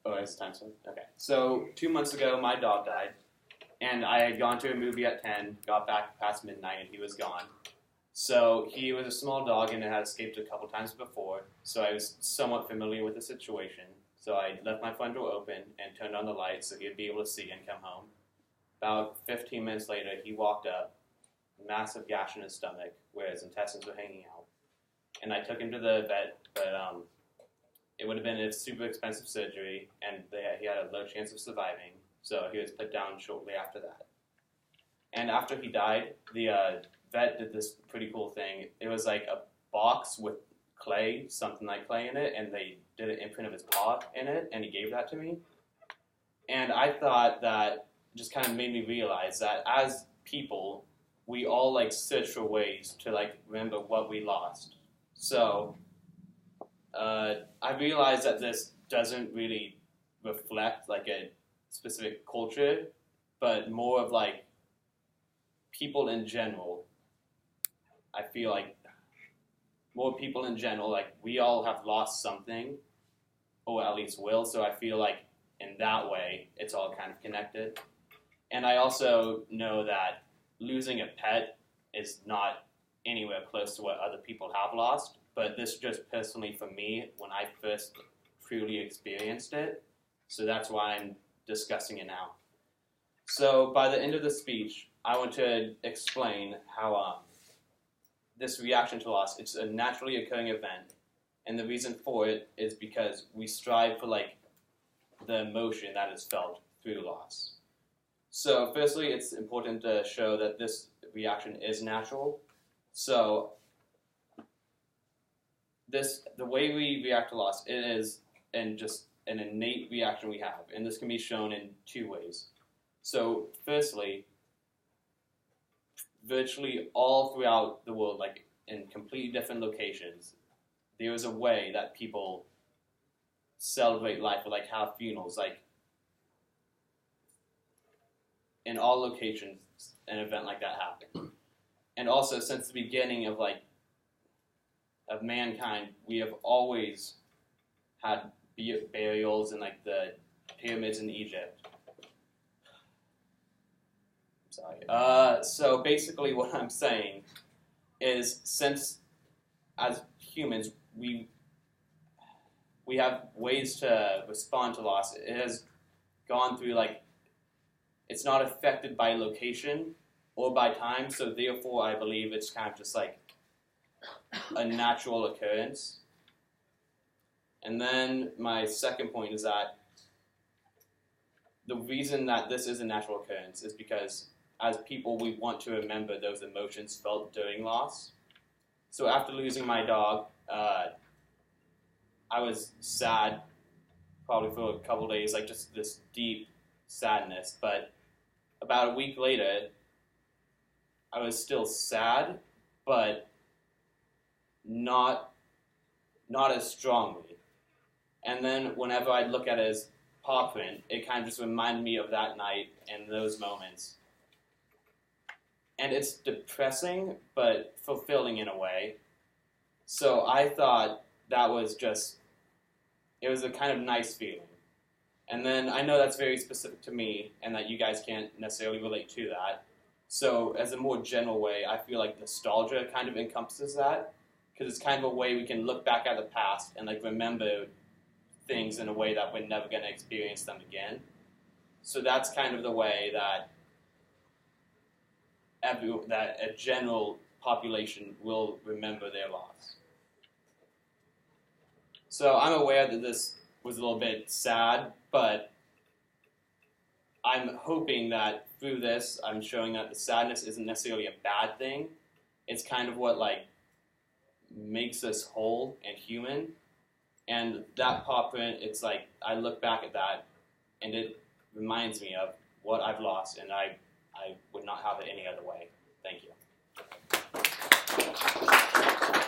Oh, it's time soon? Okay. So, 2 months ago, my dog died, and I had gone to a movie at 10, got back past midnight, and he was gone. So, he was a small dog, and it had escaped a couple times before, so I was somewhat familiar with the situation. So, I left my front door open and turned on the light so he'd be able to see and come home. About 15 minutes later, he walked up, massive gash in his stomach, where his intestines were hanging out. And I took him to the vet, but it would have been a super expensive surgery, and he had a low chance of surviving, so he was put down shortly after that. And after he died, the vet did this pretty cool thing. It was like a box with clay, something like clay in it, and they did an imprint of his paw in it, and he gave that to me. And I thought that just kind of made me realize that as people, we all like search for ways to like remember what we lost. So I realized that this doesn't really reflect like a specific culture, but more of like people in general. I feel like more people in general, like we all have lost something, or at least will, so I feel like in that way it's all kind of connected. And I also know that losing a pet is not anywhere close to what other people have lost, but this just personally for me, when I first truly experienced it, so that's why I'm discussing it now. So by the end of the speech, I want to explain how this reaction to loss, it's a naturally occurring event, and the reason for it is because we strive for like the emotion that is felt through loss. So firstly, it's important to show that this reaction is natural. So the way we react to loss, it is just an innate reaction we have, and this can be shown in two ways. So firstly, virtually all throughout the world, like in completely different locations, there is a way that people celebrate life or like have funerals. Like in all locations, an event like that happened. And also, since the beginning of mankind, we have always had burials in like the pyramids in Egypt. Sorry. So basically, what I'm saying is, since as humans we have ways to respond to loss, it has gone through like it's not affected by location or by time. So therefore, I believe it's kind of just like a natural occurrence. And then my second point is that the reason that this is a natural occurrence is because as people, we want to remember those emotions felt during loss. So after losing my dog, I was sad probably for a couple days, like just this deep sadness. But about a week later, I was still sad, but not as strongly. And then whenever I'd look at his paw print, it kind of just reminded me of that night and those moments. And it's depressing, but fulfilling in a way. So I thought that was just, it was a kind of nice feeling. And then I know that's very specific to me, and that you guys can't necessarily relate to that. So as a more general way, I feel like nostalgia kind of encompasses that, because it's kind of a way we can look back at the past and like remember things in a way that we're never going to experience them again. So that's kind of the way that a general population will remember their loss. So I'm aware that this was a little bit sad, but I'm hoping that through this, I'm showing that the sadness isn't necessarily a bad thing. It's kind of what like makes us whole and human. And that paw print, it's like I look back at that, and it reminds me of what I've lost, and I would not have it any other way. Thank you.